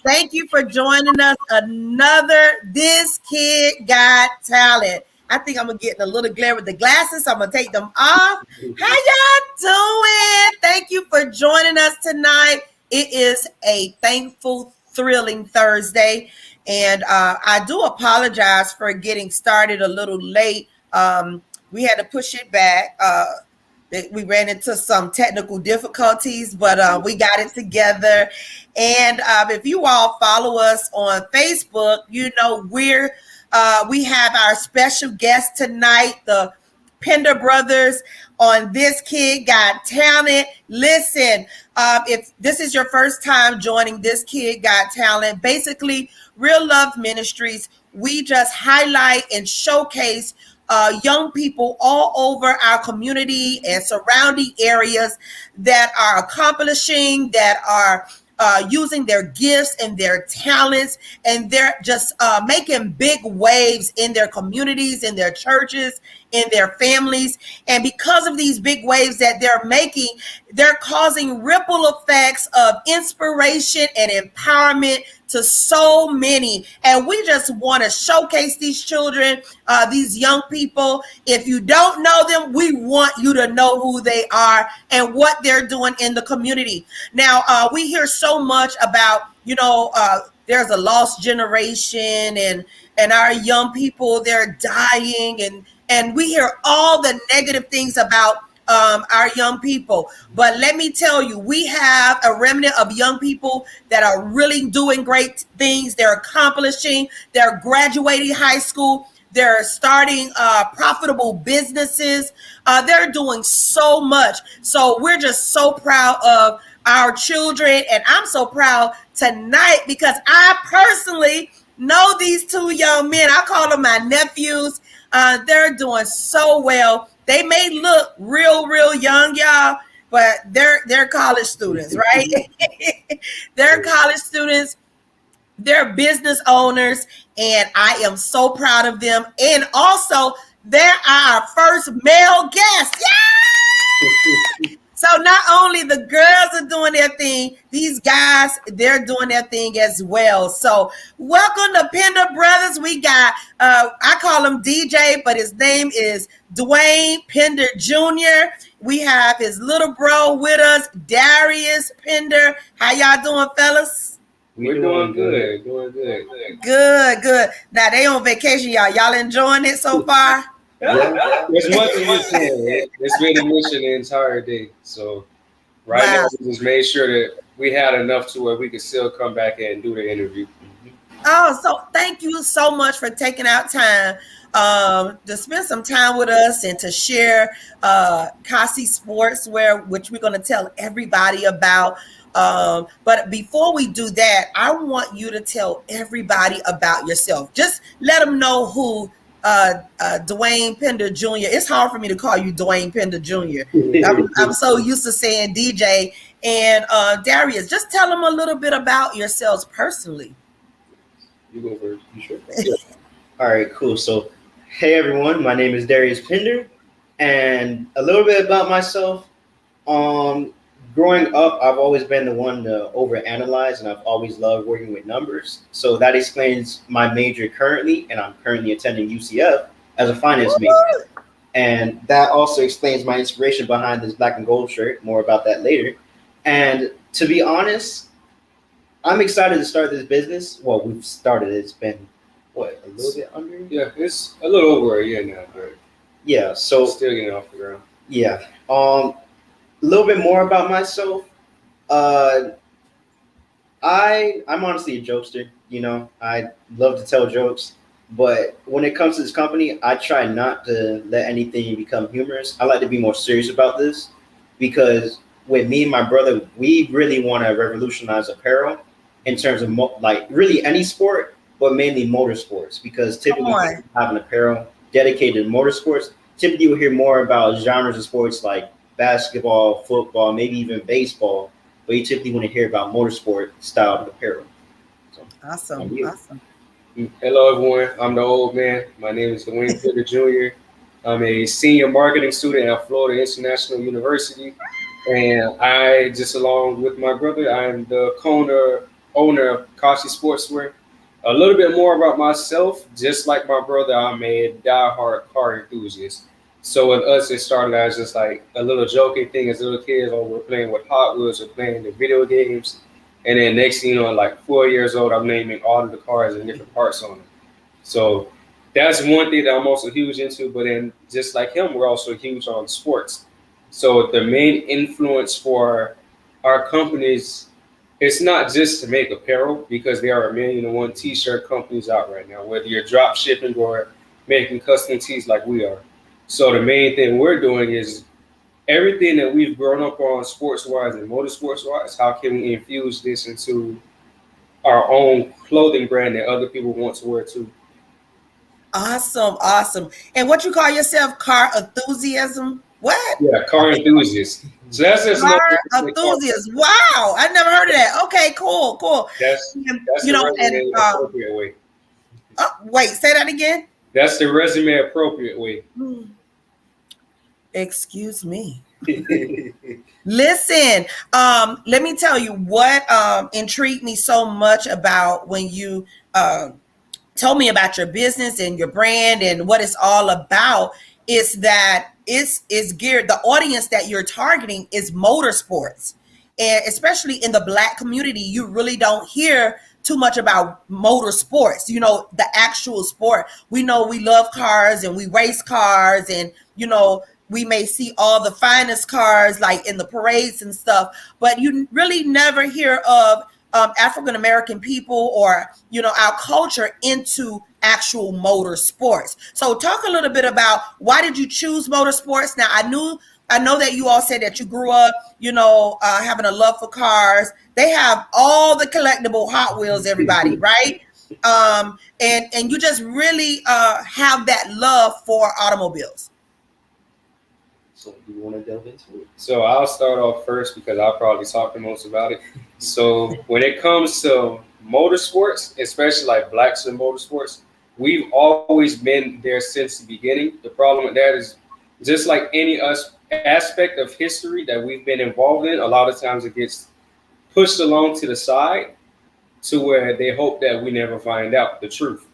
Thank you for joining us. Another This Kid Got Talent. I think I'm gonna get a little glare with the glasses, so I'm gonna take them off. How y'all doing? Thank you for joining us tonight. It is a thankful, thrilling Thursday, and I do apologize for getting started a little late. We had to push it back. We ran into some technical difficulties, but we got it together. And if you all follow us on Facebook, you know we have our special guest tonight, the Pinder brothers on This Kid Got Talent. Listen, if this is your first time joining This Kid Got Talent, basically Real Love Ministries, we just highlight and showcase young people all over our community and surrounding areas that are accomplishing, that are using their gifts and their talents, and they're just making big waves in their communities, in their churches, in their families. And because of these big waves that they're making, they're causing ripple effects of inspiration and empowerment to so many. And we just want to showcase these children, these young people. If you don't know them, we want you to know who they are and what they're doing in the community. Now, we hear so much about, there's a lost generation, and our young people, they're dying, and we hear all the negative things about our young people. But let me tell you, we have a remnant of young people that are really doing great things. They're accomplishing, they're graduating high school, they're starting profitable businesses. They're doing so much. So we're just so proud of our children. And I'm so proud tonight because I personally know these two young men. I call them my nephews. They're doing so well. They may look real young, y'all, but they're college students, right? They're college students. They're business owners, and I am so proud of them. And also, they're our first male guest. Yeah! So not only the girls are doing their thing, these guys, they're doing their thing as well. So welcome to Pinder Brothers. We got, I call him DJ, but his name is Dwayne Pinder Jr. We have his little bro with us, Darrius Pinder. How y'all doing, fellas? We're doing good. Good. Now they on vacation, y'all. Y'all enjoying it so far? Yeah, as much as we can. It's been a mission the entire day. So now we just made sure that we had enough to where we could still come back and do the interview. Oh, so thank you so much for taking out time to spend some time with us and to share Kasi Sportswear, which we're going to tell everybody about. But before we do that, I want you to tell everybody about yourself. Just let them know who Dwayne Pinder Jr. It's hard for me to call you Dwayne Pinder Jr. I'm so used to saying DJ. And Darrius, just tell them a little bit about yourselves personally. You go first. You sure? Yeah. All right, cool. So, hey everyone, my name is Darrius Pinder, and a little bit about myself. Growing up, I've always been the one to overanalyze, and I've always loved working with numbers. So that explains my major currently, and I'm currently attending UCF as a finance major. And that also explains my inspiration behind this black and gold shirt. More about that later. And to be honest, I'm excited to start this business. Well, we've started it. It's been, a little bit under? Yeah, it's a little over a year now, but yeah, so still getting off the ground. Yeah. A little bit more about myself. I'm honestly a jokester. I love to tell jokes, but when it comes to this company, I try not to let anything become humorous. I like to be more serious about this because with me and my brother, we really want to revolutionize apparel in terms of really any sport, but mainly motorsports, because typically when you have an apparel dedicated to motorsports, typically you'll hear more about genres of sports like basketball, football, maybe even baseball, but you typically want to hear about motorsport style of apparel. So, awesome. Hello, everyone. I'm the old man. My name is Dwayne Pinder Jr. I'm a senior marketing student at Florida International University, and I, just along with my brother, I'm the co-owner owner of Kashi Sportswear. A little bit more about myself. Just like my brother, I'm a diehard car enthusiast. So with us, it started as just like a little joking thing as little kids. Oh, we're playing with Hot Wheels, we're playing the video games, and then next thing you know, like 4 years old, I'm naming all of the cars and different parts on them. So that's one thing that I'm also huge into. But then, just like him, we're also huge on sports. So the main influence for our companies, it's not just to make apparel because there are 1,000,001 t-shirt companies out right now, whether you're drop shipping or making custom tees like we are. So the main thing we're doing is everything that we've grown up on sports-wise and motorsports-wise, how can we infuse this into our own clothing brand that other people want to wear too? Awesome. And what you call yourself? Car enthusiasm? What? Yeah, car enthusiast. So that's just Car enthusiast. Wow, I never heard of that. Okay, cool. That's And, the resume appropriate way. Wait, say that again. That's the resume appropriate way. Excuse me. Listen, let me tell you what intrigued me so much about when you told me about your business and your brand and what it's all about is that it's geared, the audience that you're targeting is motorsports. And especially in the Black community, you really don't hear too much about motorsports, you know, the actual sport. We know we love cars and we race cars and, you know, we may see all the finest cars like in the parades and stuff, but you really never hear of African-American people or, you know, our culture into actual motorsports. So talk a little bit about why did you choose motorsports? Now, I know that you all said that you grew up, you know, having a love for cars. They have all the collectible Hot Wheels, everybody, right? And you just really have that love for automobiles. So do you want to delve into it? So I'll start off first because I'll probably talk the most about it. So when it comes to motorsports, especially like Blacks in motorsports, we've always been there since the beginning. The problem with that is just like any aspect of history that we've been involved in, a lot of times it gets pushed along to the side to where they hope that we never find out the truth.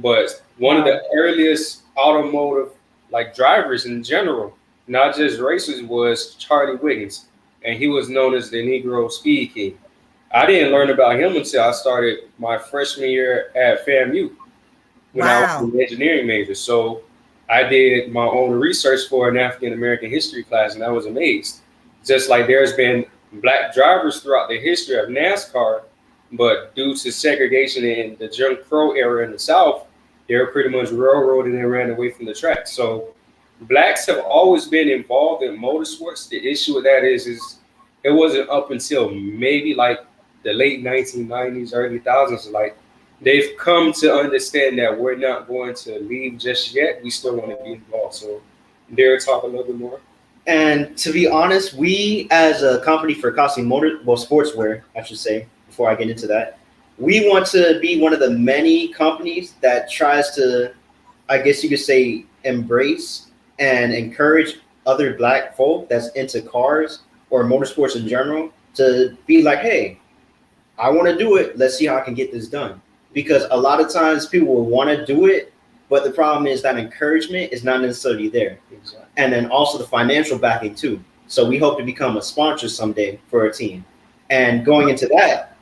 But one of the earliest automotive like drivers in general, not just racers, was Charlie Wiggins, and he was known as the Negro Speed King. I didn't learn about him until I started my freshman year at FAMU when I was an engineering major. So I did my own research for an African American history class, and I was amazed. Just like there's been Black drivers throughout the history of NASCAR, but due to segregation in the Jim Crow era in the South, they were pretty much railroaded and ran away from the track. So Blacks have always been involved in motorsports. The issue with that is it wasn't up until maybe like the late 1990s, early thousands, like they've come to understand that we're not going to leave just yet. We still want to be involved. So dare talk a little bit more. And to be honest, we as a company for costing sportswear, I should say, before I get into that, we want to be one of the many companies that tries to, I guess you could say, embrace and encourage other Black folk that's into cars or motorsports in general to be like, hey, I want to do it. Let's see how I can get this done. Because a lot of times people will want to do it, but the problem is that encouragement is not necessarily there. Exactly. And then also the financial backing too. So we hope to become a sponsor someday for a team. And going into that,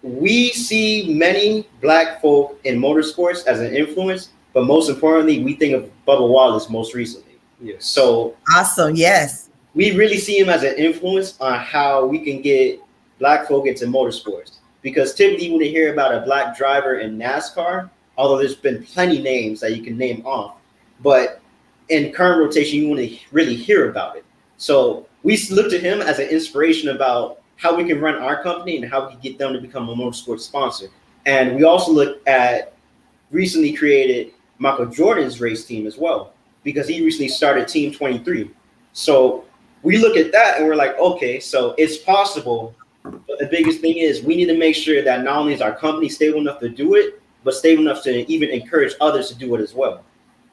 we see many Black folk in motorsports as an influence, but most importantly, we think of Bubba Wallace most recently. Yes. So awesome. Yes. We really see him as an influence on how we can get Black folk into motorsports. Because typically when you hear about a Black driver in NASCAR, although there's been plenty names that you can name off, but in current rotation, you want to really hear about it. So we look to him as an inspiration about how we can run our company and how we can get them to become a motorsports sponsor. And we also look at recently created Michael Jordan's race team as well, because he recently started Team 23. So we look at that and we're like, okay, so it's possible. But the biggest thing is we need to make sure that not only is our company stable enough to do it, but stable enough to even encourage others to do it as well.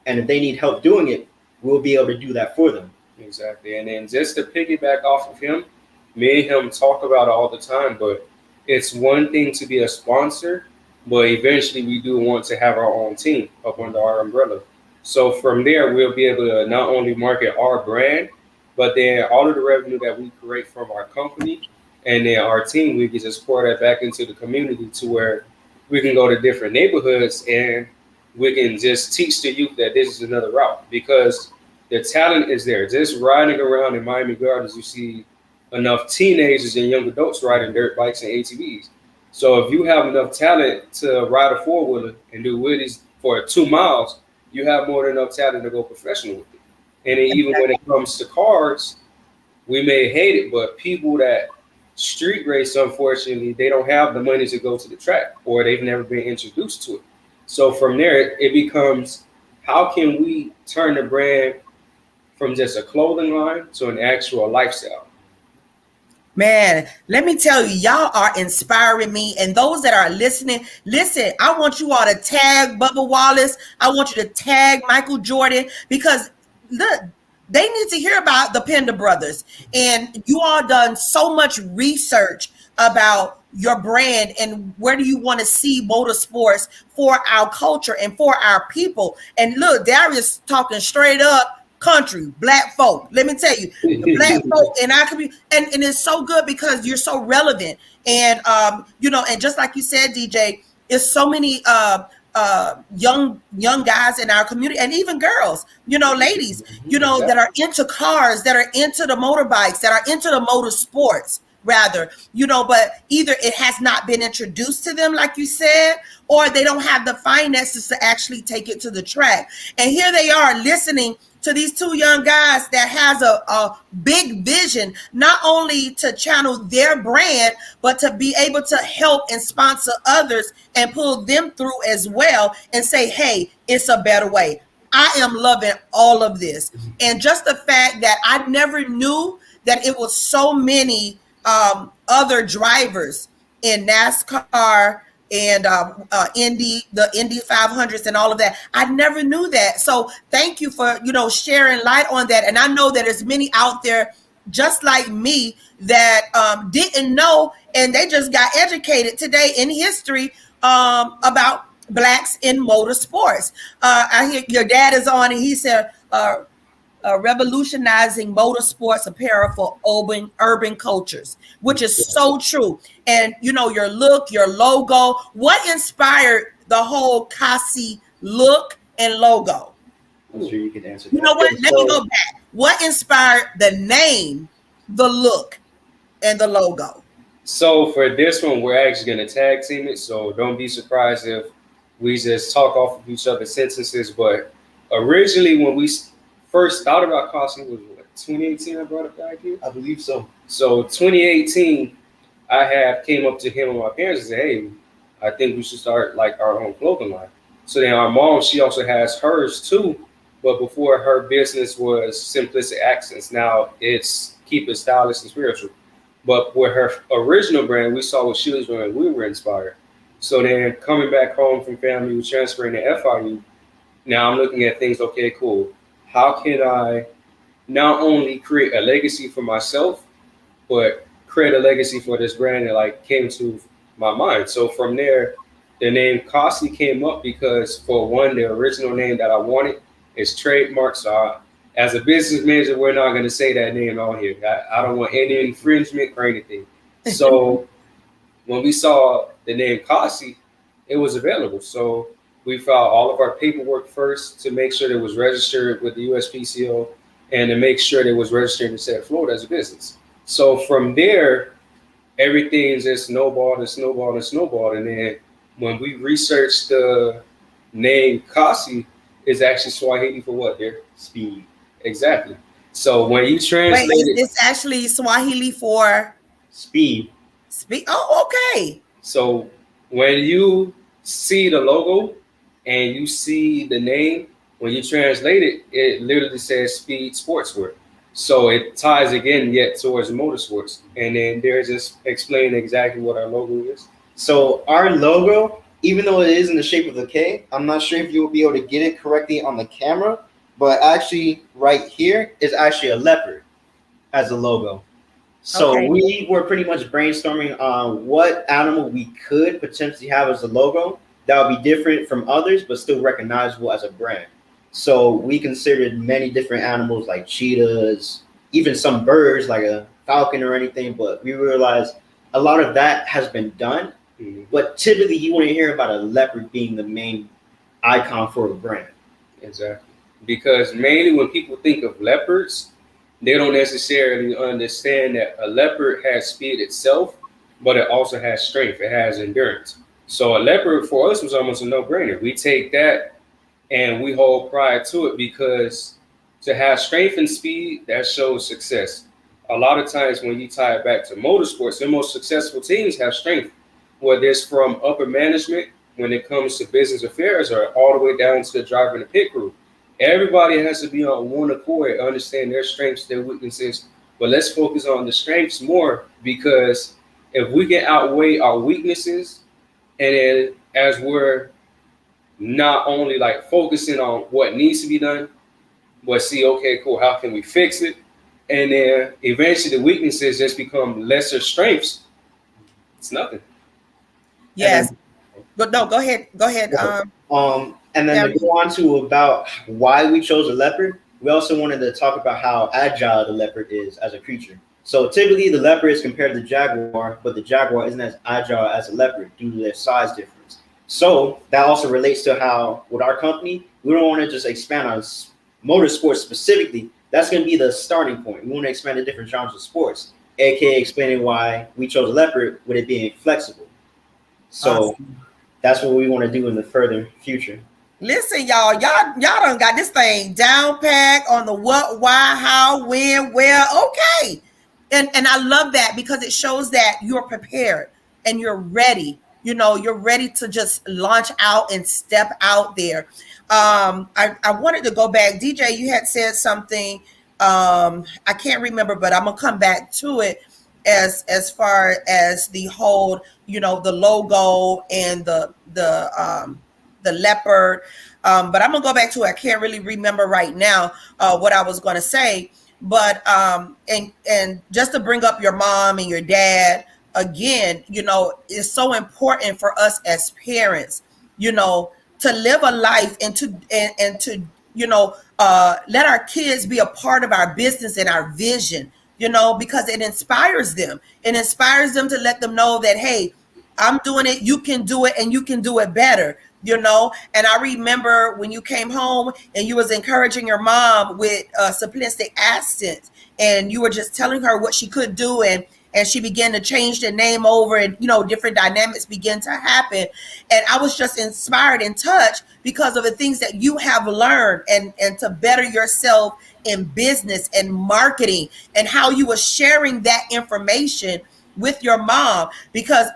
And if they need help doing it, we'll be able to do that for them. Exactly. And then just to piggyback off of him, me and him talk about it all the time, but it's one thing to be a sponsor, but eventually we do want to have our own team up under our umbrella. So from there, we'll be able to not only market our brand, but then all of the revenue that we create from our company and then our team, we can just pour that back into the community to where we can go to different neighborhoods and we can just teach the youth that this is another route because the talent is there. Just riding around in Miami Gardens, you see enough teenagers and young adults riding dirt bikes and ATVs. So if you have enough talent to ride a four-wheeler and do wheelies for 2 miles, you have more than enough talent to go professional with it. And then even when it comes to cars, we may hate it, but people that street race, unfortunately, they don't have the money to go to the track or they've never been introduced to it. So from there, it becomes how can we turn the brand from just a clothing line to an actual lifestyle? Man, let me tell you, y'all are inspiring me. And those that are listening, listen, I want you all to tag Bubba Wallace. I want you to tag Michael Jordan because look, they need to hear about the Pinder brothers. And you all done so much research about your brand and where do you want to see motorsports for our culture and for our people. And look, Darrius talking straight up country, black folk. Let me tell you, the black folk in our community, and it's so good because you're so relevant. And and just like you said, DJ, it's so many young guys in our community and even girls, ladies, that are into cars, that are into the motorbikes, that are into the motorsports rather, but either it has not been introduced to them, like you said, or they don't have the finances to actually take it to the track. And here they are listening to these two young guys that has a big vision, not only to channel their brand, but to be able to help and sponsor others and pull them through as well and say, hey, it's a better way. I am loving all of this. And just the fact that I never knew that it was so many other drivers in NASCAR and the Indy 500s and all of that. I never knew that. So thank you for, sharing light on that. And I know that there's many out there just like me that didn't know, and they just got educated today in history about blacks in motorsports. I hear your dad is on and he said, revolutionizing motorsports apparel for urban cultures, which is so true. And your look, your logo, what inspired the whole Kasi look and logo? I'm sure you can answer that. You know what? Let me go back. What inspired the name, the look, and the logo? So for this one, we're actually going to tag team it. So don't be surprised if we just talk off of each other's sentences. But originally, when we first thought about Costing was what, 2018 I brought it back here? I believe so. So 2018, I came up to him and my parents and said, hey, I think we should start like our own clothing line. So then our mom, she also has hers too. But before her business was Simplistic Accents. Now it's Keep It Stylish and Spiritual. But with her original brand, we saw what she was doing. We were inspired. So then coming back home from family, transferring to FIU, now I'm looking at things, okay, cool. How can I not only create a legacy for myself, but create a legacy for this brand that came to my mind? So from there, the name Kasi came up because for one, the original name that I wanted is trademarked. So as a business manager, we're not going to say that name on here. I don't want any infringement or anything. So when we saw the name Kasi, it was available. So we filed all of our paperwork first to make sure it was registered with the USPTO and to make sure it was registered in the state of Florida as a business. So from there, everything just snowballed and snowballed and snowballed. And then when we researched the name Kasi, it's actually Swahili for what, dear? Speed. Exactly. So when you translate it, it's actually Swahili for speed. Speed. Oh, okay. So when you see the logo and you see the name, when you translate it, it literally says Speed Sportswear. So it ties again yet towards motorsports. And then they're just explaining exactly what our logo is. So our logo, even though it is in the shape of a K, I'm not sure if you'll be able to get it correctly on the camera, but actually right here is actually a leopard as a logo. So Okay. we were pretty much brainstorming on what animal we could potentially have as a logo that would be different from others, but still recognizable as a brand. So we considered many different animals like cheetahs, even some birds like a falcon or anything. But we realized a lot of that has been done. Mhm. But typically, you want to hear about a leopard being the main icon for a brand. Exactly. Because mainly when people think of leopards, they don't necessarily understand that a leopard has speed itself, but it also has strength. It has endurance. So a leopard for us was almost a no-brainer. We take that and we hold pride to it because to have strength and speed, that shows success. A lot of times when you tie it back to motorsports, the most successful teams have strength, whether it's from upper management when it comes to business affairs or all the way down to the driver and the pit crew. Everybody has to be on one accord, understand their strengths, their weaknesses. But let's focus on the strengths more because if we can outweigh our weaknesses, and then as we're not only like focusing on what needs to be done, but see, okay, cool, how can we fix it? And then eventually the weaknesses just become lesser strengths. It's nothing. And Yes. then But no, go ahead. Go ahead. And then to Darrius. go on to about why we chose a leopard, we also wanted to talk about how agile the leopard is as a creature. So typically the leopard is compared to the jaguar, but the jaguar isn't as agile as a leopard due to their size difference. So that also relates to how with our company, we don't want to just expand on motorsports specifically. That's going to be the starting point. We want to expand to different genres of sports, aka explaining why we chose a leopard with it being flexible. So Awesome. that's what we want to do in the further future. Listen, y'all done got this thing down pack on the what, why, how, when, where. Okay. And I love that because it shows that you're prepared and you're ready. You're ready to just launch out and step out there. I wanted to go back. DJ, you had said something. I can't remember, but I'm gonna come back to it as far as the whole, the logo and the leopard. But I'm gonna go back to it. I can't really remember right now what I was gonna say. But and just to bring up your mom and your dad again, it's so important for us as parents, to live a life and to let our kids be a part of our business and our vision, because it inspires them. It inspires them to let them know that, hey, I'm doing it, you can do it, and you can do it better. And I remember when you came home and you was encouraging your mom with simplistic accents, and you were just telling her what she could do, and she began to change the name over, and different dynamics began to happen. And I was just inspired and touched because of the things that you have learned, and to better yourself in business and marketing, and how you were sharing that information with your mom, because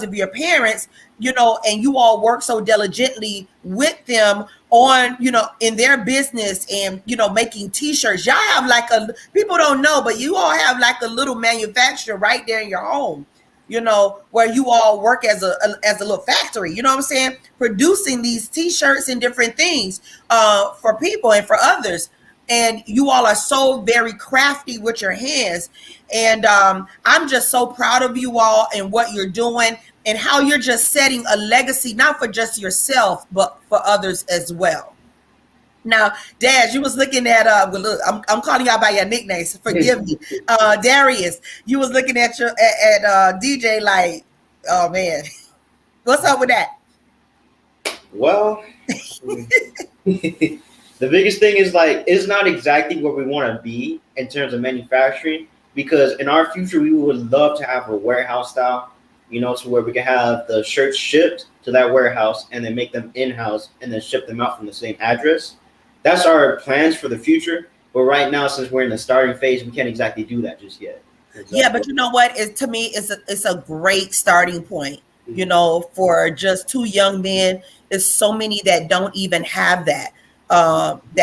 of your parents, and you all work so diligently with them on, in their business, and making t-shirts. Y'all have like people don't know, but you all have like a little manufacturer right there in your home, where you all work as a little factory, you know what I'm saying, producing these t-shirts and different things for people and for others. And you all are so very crafty with your hands. And I'm just so proud of you all and what you're doing, and how you're just setting a legacy, not for just yourself, but for others as well. Now, Dad, you was looking at well, look, I'm calling y'all by your nicknames. Forgive me, Darrius. You was looking at DJ like, oh man, what's up with that? Well, the biggest thing is like it's not exactly where we want to be in terms of manufacturing, because in our future we would love to have a warehouse style, to where we can have the shirts shipped to that warehouse and then make them in-house and then ship them out from the same address. That's our plans for the future. But right now, since we're in the starting phase, we can't exactly do that just yet. Yeah, but you know what? To me, it's a great starting point. For just two young men, there's so many that don't even have that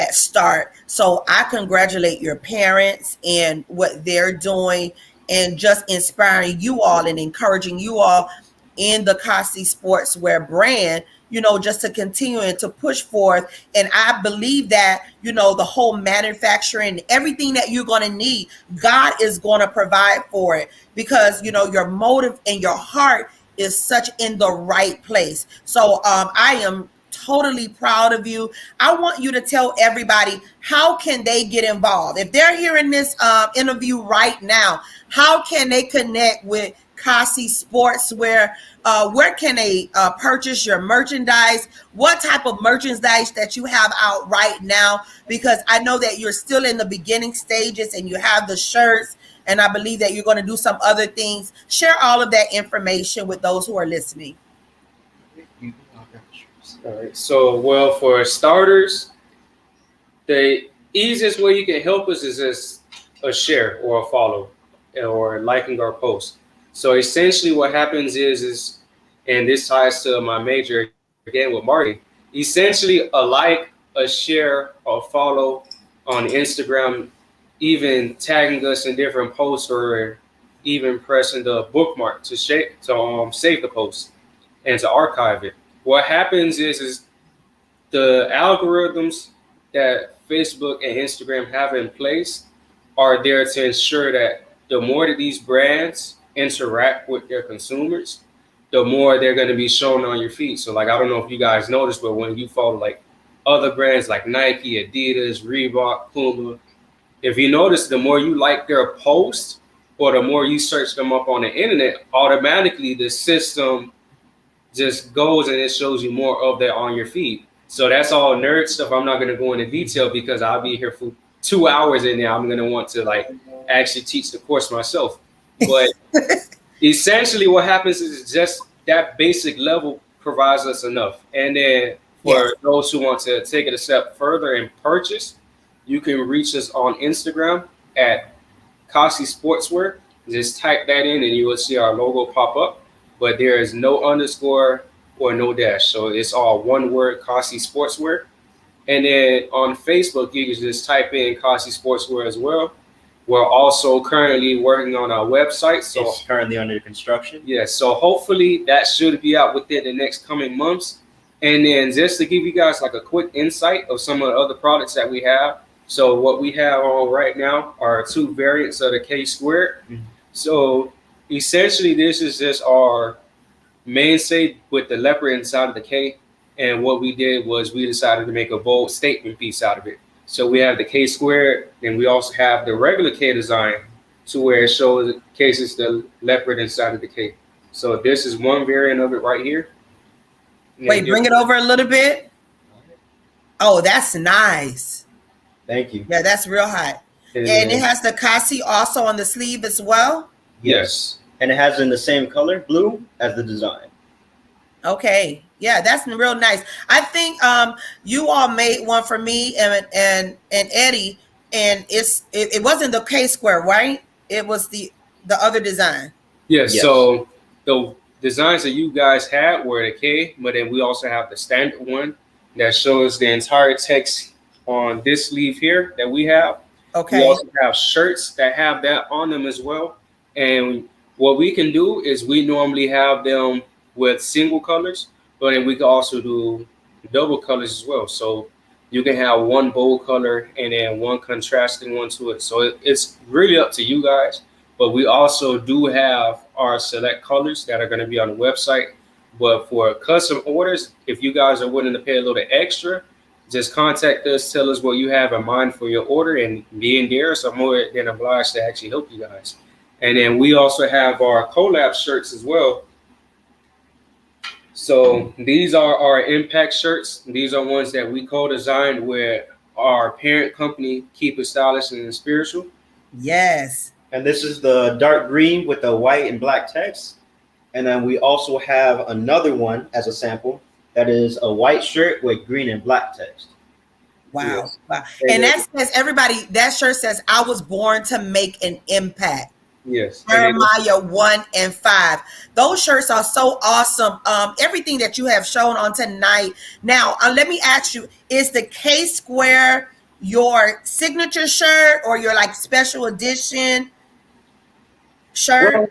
start. So I congratulate your parents and what they're doing, and just inspiring you all and encouraging you all in the Kasi Sportswear brand, just to continue and to push forth. And I believe that, the whole manufacturing, everything that you're going to need, God is going to provide for it, because, your motive and your heart is such in the right place. So I am totally proud of you. I want you to tell everybody, how can they get involved? If they're hearing this interview right now, how can they connect with Kasi Sportswear? Where can they purchase your merchandise? What type of merchandise that you have out right now? Because I know that you're still in the beginning stages and you have the shirts, and I believe that you're going to do some other things. Share all of that information with those who are listening. All right. So, well, for starters, the easiest way you can help us is just a share or a follow or liking our post. So essentially what happens is, and this ties to my major again with marketing, essentially a like, a share, or follow on Instagram, even tagging us in different posts, or even pressing the bookmark to save the post and to archive it. What happens is the algorithms that Facebook and Instagram have in place are there to ensure that the more that these brands interact with their consumers, the more they're going to be shown on your feed. So like, I don't know if you guys noticed, but when you follow like other brands like Nike, Adidas, Reebok, Puma, if you notice, the more you like their posts or the more you search them up on the internet, automatically the system just goes and it shows you more of that on your feed. So that's all nerd stuff. I'm not going to go into detail because I'll be here for 2 hours in there. I'm going to want to like actually teach the course myself. But essentially what happens is just that basic level provides us enough. And then for those who want to take it a step further and purchase, you can reach us on Instagram at Kasi Sportswear. Just type that in and you will see our logo pop up. But there is no underscore or no dash. So it's all one word, Kasi Sportswear. And then on Facebook, you can just type in Kasi Sportswear as well. We're also currently working on our website. So it's currently under construction. Yeah, so hopefully that should be out within the next coming months. And then just to give you guys like a quick insight of some of the other products that we have. So what we have on right now are 2 variants of the K squared. Mm-hmm. So essentially this is just our mainstay with the leopard inside of the K. And what we did was we decided to make a bold statement piece out of it. So we have the K squared, and we also have the regular K design to where it showcases the leopard inside of the K. So this is one variant of it right here. Wait, bring it over a little bit. Oh, that's nice. Thank you. Yeah, that's real hot. And it has the Kasi also on the sleeve as well? Yes. And it has in the same color, blue, as the design. Okay. Yeah, that's real nice. I think you all made one for me and Eddie, and it wasn't the K square, right? It was the other design. Yes. So the designs that you guys had were the K, but then we also have the standard one that shows the entire text on this sleeve here that we have. Okay. We also have shirts that have that on them as well. And what we can do is we normally have them with single colors, but then we can also do double colors as well. So you can have one bold color and then one contrasting one to it. So it's really up to you guys. But we also do have our select colors that are going to be on the website. But for custom orders, if you guys are willing to pay a little extra, just contact us, tell us what you have in mind for your order, and me and Darrius are more than obliged to actually help you guys. And then we also have our collab shirts as well. So these are our impact shirts. These are ones that we co-designed with our parent company, Keep It Stylish and Spiritual. Yes. And this is the dark green with the white and black text. And then we also have another one as a sample that is a white shirt with green and black text. Wow. Yes. Wow. And that says, everybody, that shirt says, I was born to make an impact. Yes. Jeremiah 1:5. Those shirts are so awesome. Everything that you have shown on tonight. Now, let me ask you, is the K square your signature shirt or your like special edition shirt? Well,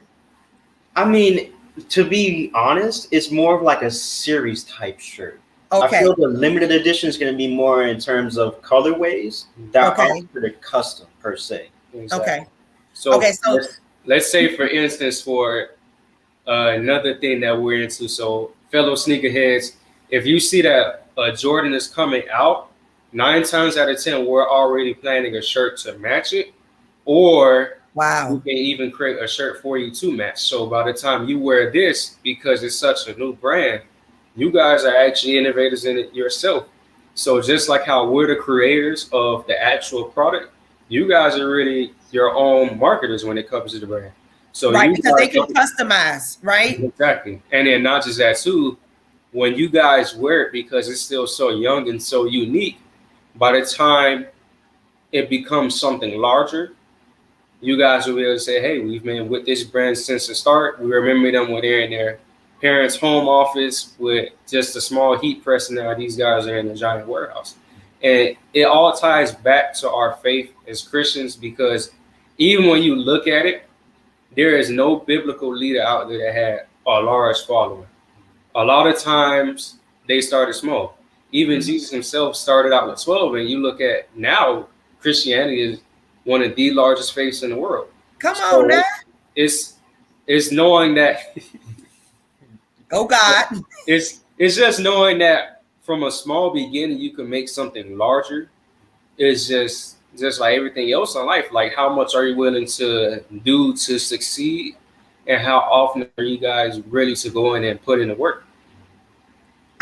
I mean, To be honest, it's more of like a series type shirt. I Okay. feel the limited edition is going to be more in terms of colorways that are Okay. considered custom per se. Exactly. Okay. So Okay. So let's say, for instance, for another thing that we're into. So, fellow sneakerheads, if you see that Jordan is coming out, 9 times out of 10, we're already planning a shirt to match it, or we wow. can even create a shirt for you to match. So by the time you wear this, because it's such a new brand, you guys are actually innovators in it yourself. So just like how we're the creators of the actual product, you guys are really your own marketers when it comes to the brand. So Right, you because they guys can customize, right? exactly, and then not just that too. When you guys wear it, because it's still so young and so unique, by the time it becomes something larger, you guys will be able to say, hey, we've been with this brand since the start. We remember them when they're in their parents' home office with just a small heat press, and now these guys are in a giant warehouse. And it all ties back to our faith as Christians, because even when you look at it, there is no biblical leader out there that had a large following. A lot of times they started small. Even Jesus himself started out with 12, and you look at now, Christianity is one of the largest faiths in the world. Come on now. So it's it's knowing that Oh God. it's just knowing that from a small beginning you can make something larger. It's just like everything else in life. Like, how much are you willing to do to succeed, and how often are you guys ready to go in and put in the work?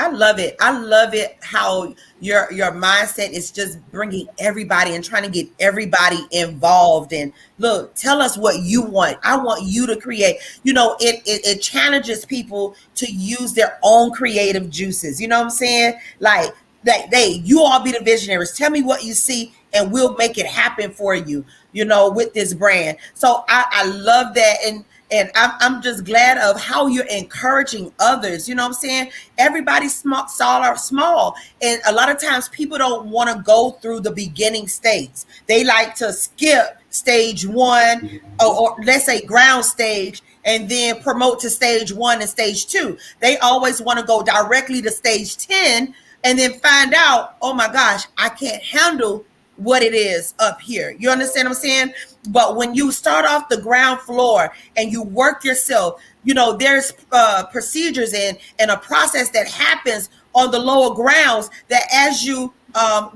I love it. I love it how your mindset is just bringing everybody and trying to get everybody involved. And look, tell us what you want. I want you to create. It challenges people to use their own creative juices. You know what I'm saying? Like you all be the visionaries. Tell me what you see, and we'll make it happen for you. With this brand. So I love that, and I'm just glad of how you're encouraging others. You know what I'm saying? Everybody's small. And a lot of times people don't want to go through the beginning stage. They like to skip stage one, or let's say ground stage, and then promote to stage one and stage two. They always want to go directly to stage 10 and then find out, oh my gosh, I can't handle what it is up here. You understand what I'm saying? But when you start off the ground floor and you work yourself, there's procedures and a process that happens on the lower grounds, that as you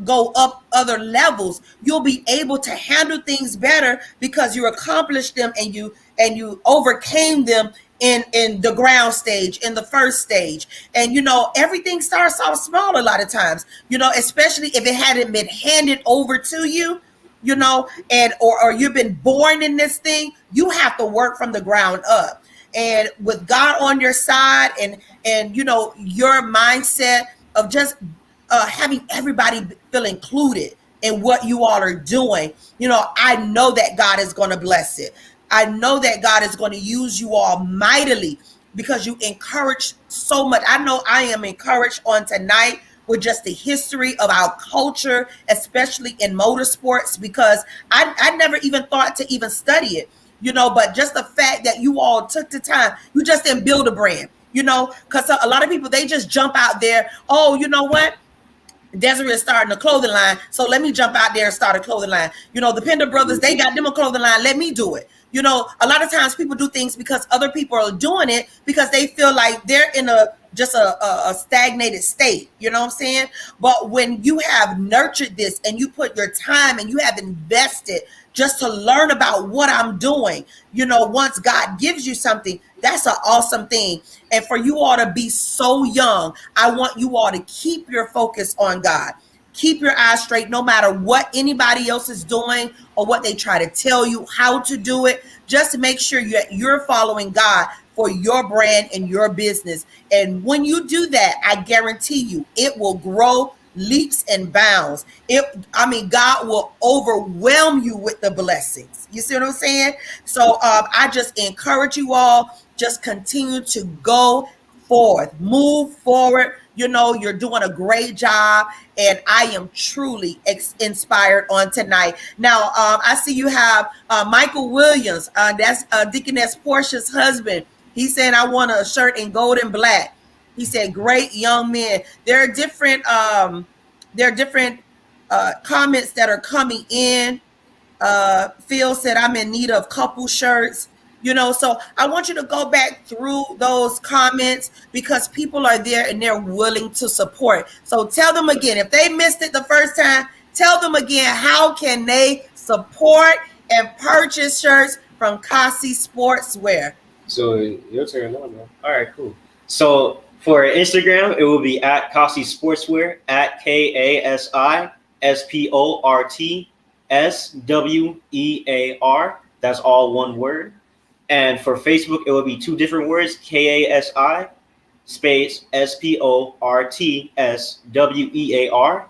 go up other levels, you'll be able to handle things better because you accomplished them, and you overcame them in the ground stage, in the first stage. And everything starts off small a lot of times, especially if it hadn't been handed over to you, and or you've been born in this thing. You have to work from the ground up, and with God on your side, and your mindset of just having everybody feel included in what you all are doing. I know that God is going to bless it. I know that God is going to use you all mightily, because you encourage so much. I know I am encouraged on tonight with just the history of our culture, especially in motorsports, because I never even thought to even study it, but just the fact that you all took the time, you just didn't build a brand, because a lot of people, they just jump out there. Oh, you know what? Desiree is starting a clothing line, so let me jump out there and start a clothing line. The Pinder brothers, they got them a clothing line. Let me do it. A lot of times people do things because other people are doing it, because they feel like they're in a stagnated state. You know what I'm saying? But when you have nurtured this and you put your time and you have invested just to learn about what I'm doing, once God gives you something, that's an awesome thing. And for you all to be so young, I want you all to keep your focus on God. Keep your eyes straight, no matter what anybody else is doing or what they try to tell you how to do it. Just make sure you're following God for your brand and your business. And when you do that, I guarantee you it will grow leaps and bounds. God will overwhelm you with the blessings. You see what I'm saying? So I just encourage you all, just continue to go forth, move forward. You're doing a great job, and I am truly inspired on tonight. Now, I see you have Michael Williams. That's Deaconess Portia's husband. He said, I want a shirt in gold and black. He said, great young men. There are different comments that are coming in. Phil said, I'm in need of couple shirts. So I want you to go back through those comments because people are there and they're willing to support. So tell them again, if they missed it the first time, tell them again, how can they support and purchase shirts from Kasi Sportswear? So your turn on, man. All right, cool. So for Instagram, it will be at Kasi Sportswear, at KASI SPORTSWEAR. That's all one word. And for Facebook, it will be two different words, KASI space SPORTSWEAR.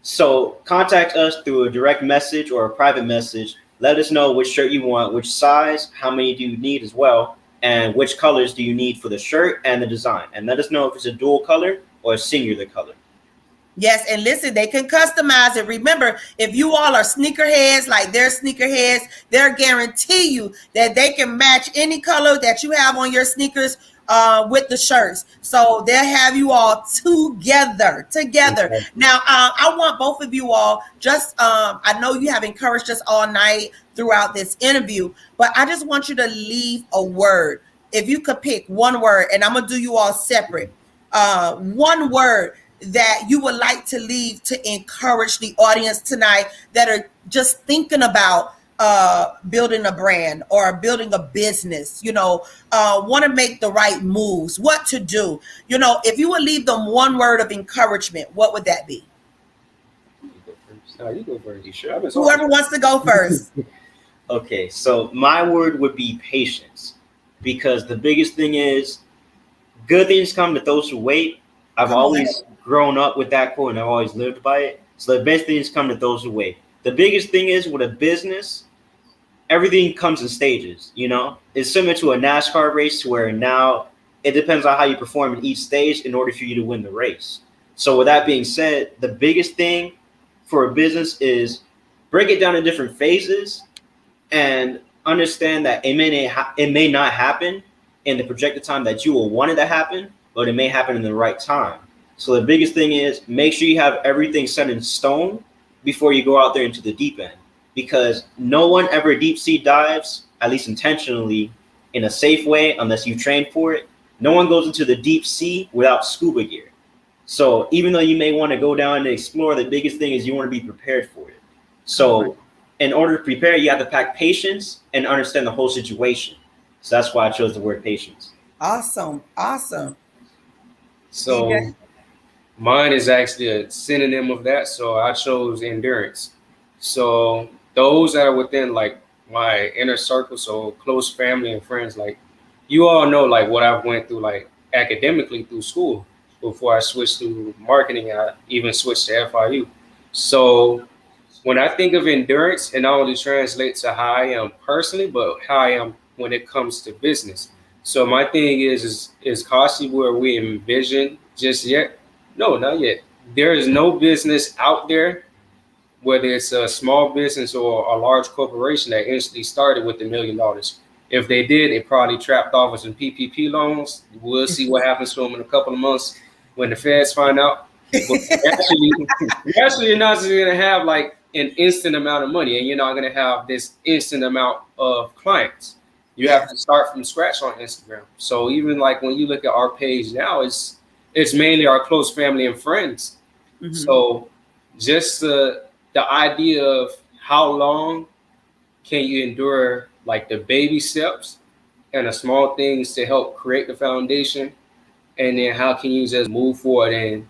So contact us through a direct message or a private message. Let us know which shirt you want, which size, how many do you need as well, and which colors do you need for the shirt and the design. And let us know if it's a dual color or a singular color. Yes, and listen, they can customize it. Remember, if you all are sneakerheads, like they're sneakerheads, they'll guarantee you that they can match any color that you have on your sneakers with the shirts. So they'll have you all together. Okay. Now, I want both of you all I know you have encouraged us all night throughout this interview, but I just want you to leave a word. If you could pick one word, and I'm going to do you all separate, one word that you would like to leave to encourage the audience tonight that are just thinking about building a brand or building a business, want to make the right moves, what to do. If you would leave them one word of encouragement, what would that be? You go first. No, you go first. You sure? Whoever wants to go first. Okay, so my word would be patience, because the biggest thing is good things come to those who wait. I've always grown up with that quote and I've always lived by it. So the best things come to those who wait. The biggest thing is with a business, everything comes in stages, It's similar to a NASCAR race where now it depends on how you perform in each stage in order for you to win the race. So with that being said, the biggest thing for a business is break it down in different phases and understand that it may not happen in the projected time that you will want it to happen, but it may happen in the right time. So the biggest thing is make sure you have everything set in stone before you go out there into the deep end, because no one ever deep sea dives, at least intentionally, in a safe way unless you train for it. No one goes into the deep sea without scuba gear. So even though you may want to go down and explore, the biggest thing is you want to be prepared for it. So in order to prepare, you have to pack patience and understand the whole situation. So that's why I chose the word patience. Awesome. So mine is actually a synonym of that. So I chose endurance. So those that are within like my inner circle, so close family and friends, like you all know like what I've went through like academically through school before I switched to marketing. I even switched to FIU. So when I think of endurance, it not only translates to how I am personally, but how I am when it comes to business. So my thing is Kasi where we envision just yet? No, not yet. There is no business out there, whether it's a small business or a large corporation, that instantly started with $1 million. If they did, it probably trapped off with some PPP loans. We'll see what happens to them in a couple of months when the feds find out. But actually, you're not just going to have like an instant amount of money, and you're not going to have this instant amount of clients. You have to start from scratch on Instagram. So even like when you look at our page now, it's mainly our close family and friends. Mm-hmm. So just the idea of how long can you endure like the baby steps and the small things to help create the foundation, and then how can you just move forward and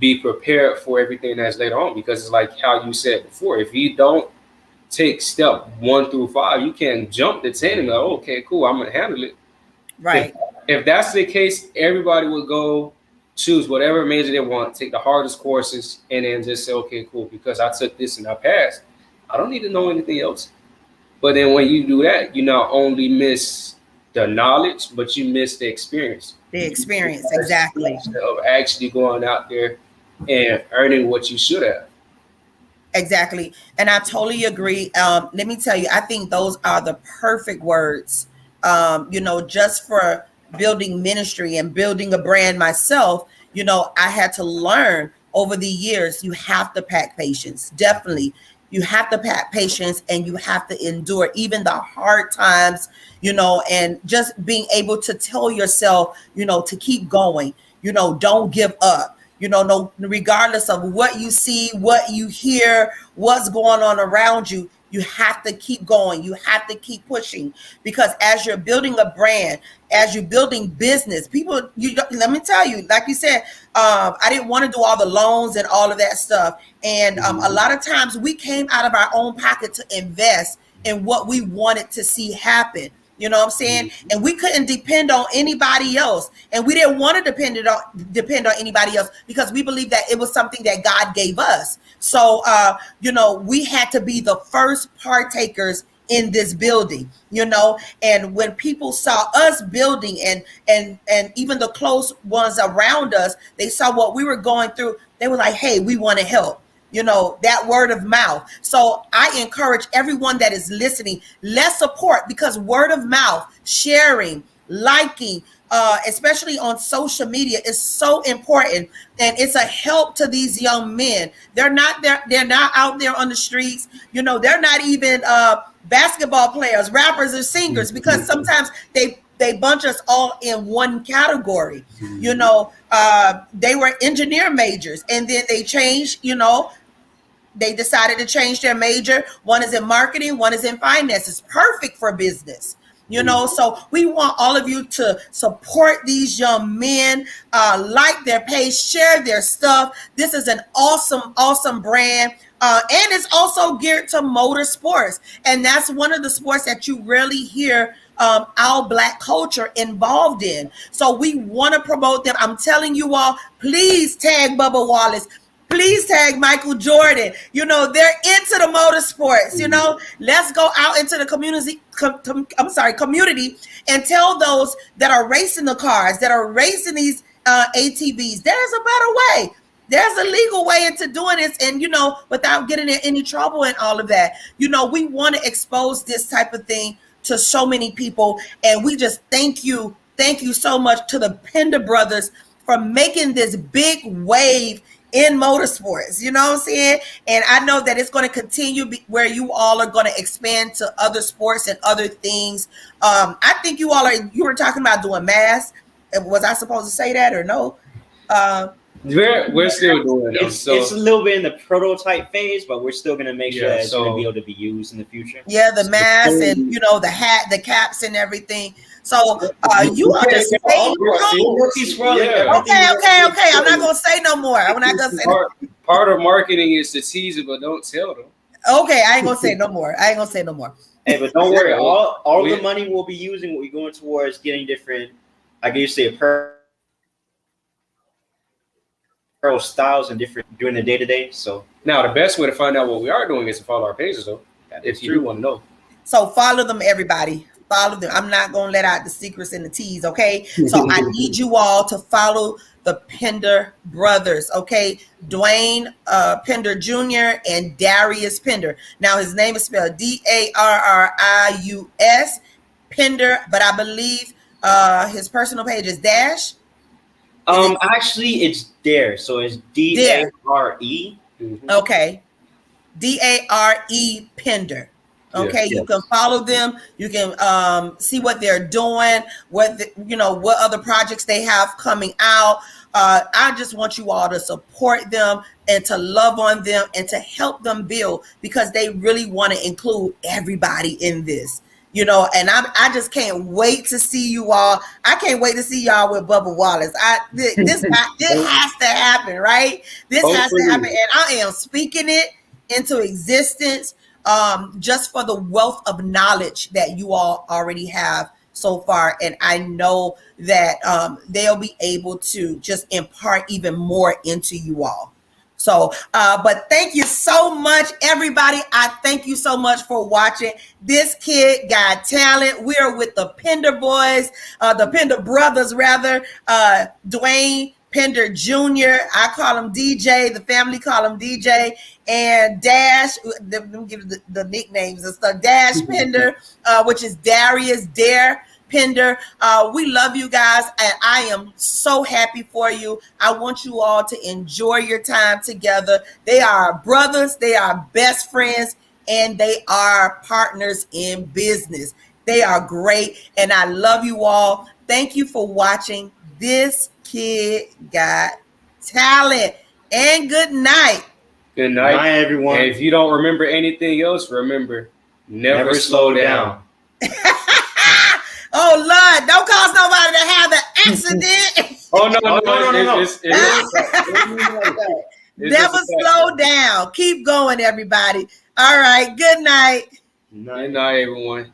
be prepared for everything that's later on? Because it's like how you said before, if you don't take step 1 through 5, you can't jump to 10 and go, okay, cool, I'm gonna handle it. Right. If that's the case, everybody would go choose whatever major they want, take the hardest courses, and then just say, okay, cool, because I took this and I passed, I don't need to know anything else. But then when you do that, you not only miss the knowledge, but you miss the experience. Exactly. Of actually going out there and earning what you should have. Exactly. And I totally agree. Let me tell you, I think those are the perfect words, just for building ministry and building a brand myself, you know, I had to learn over the years, you have to pack patience. Definitely. You have to pack patience and you have to endure even the hard times, you know, and just being able to tell yourself, you know, to keep going, you know, don't give up, you know, no, regardless of what you see, what you hear, what's going on around you. You have to keep going. You have to keep pushing, because as you're building a brand, as you're building business, people, let me tell you, like you said, I didn't want to do all the loans and all of that stuff. And a lot of times we came out of our own pocket to invest in what we wanted to see happen. You know what I'm saying? And we couldn't depend on anybody else. And we didn't want to depend on anybody else, because we believed that it was something that God gave us. So, you know, we had to be the first partakers in this building, you know, and when people saw us building and even the close ones around us, they saw what we were going through. They were like, hey, we want to help. You know, that word of mouth. So I encourage everyone that is listening, let's support, because word of mouth, sharing, liking, especially on social media, is so important, and it's a help to these young men. They're not there, they're not out there on the streets. You know, they're not even basketball players, rappers, or singers, because sometimes they bunch us all in one category. You know, they were engineer majors, and then they changed, you know, they decided to change their major. One is in marketing, one is in finance. It's perfect for business. You know, so we want all of you to support these young men, like their page, share their stuff. This is an awesome, awesome brand. And it's also geared to motorsports. And that's one of the sports that you rarely hear our Black culture involved in. So we want to promote them. I'm telling you all, please tag Bubba Wallace. Please tag Michael Jordan. You know, they're into the motorsports. You know, let's go out into the community. Community, and tell those that are racing the cars, that are racing these ATVs, there's a better way. There's a legal way into doing this, and you know, without getting in any trouble and all of that. You know, we want to expose this type of thing to so many people, and we just thank you so much to the Pinder brothers for making this big wave in motorsports, you know what I'm saying? And I know that it's going to continue where you all are going to expand to other sports and other things. I think you were talking about doing masks. Was I supposed to say that or no? We're still doing it. It's a little bit in the prototype phase, but we're still going to make sure that it's going to be able to be used in the future. Yeah, the masks and, you know, the hat, the caps and everything. So you are just saying, okay. I'm not gonna say no more. I'm not gonna say part of marketing is to tease it, but don't tell them. Okay, I ain't gonna say no more. Hey, but don't worry. All the money we'll be using will be going towards getting different, I guess you say, apparel styles and different during the day to day. So now the best way to find out what we are doing is to follow our pages, though. If you want to know. So follow them, everybody. Follow them. I'm not going to let out the secrets and the teas, okay? So I need you all to follow the Pinder brothers, okay? Dwayne Pinder Jr. and Darrius Pinder. Now, his name is spelled Darrius Pinder, but I believe his personal page is Dash. Actually, it's Dare. So it's Dare. Okay. Dare Pinder. Okay, yes. You can follow them. You can see what they're doing, what other projects they have coming out. I just want you all to support them and to love on them and to help them build, because they really want to include everybody in this. You know, and I just can't wait to see you all. I can't wait to see y'all with Bubba Wallace. This has to happen, right? This has to happen, and I am speaking it into existence. Just for the wealth of knowledge that you all already have so far. And I know that they'll be able to just impart even more into you all. So, but thank you so much, everybody. I thank you so much for watching. This kid got talent. We are with the Pinder boys, the Pinder brothers, rather, Dwayne Pinder Jr. I call him DJ. The family call him DJ. And Dash, let me give the nicknames and stuff. Dash Pinder, which is Darrius Dare Pinder. We love you guys, and I am so happy for you. I want you all to enjoy your time together. They are brothers, they are best friends, and they are partners in business. They are great, and I love you all. Thank you for watching This Kid Got Talent, and good night. Good night. Bye, everyone. And if you don't remember anything else, remember, never slow down. Oh Lord, don't cause nobody to have an accident. Oh no. Never slow down. Keep going, everybody. All right. Good night. Good night, everyone.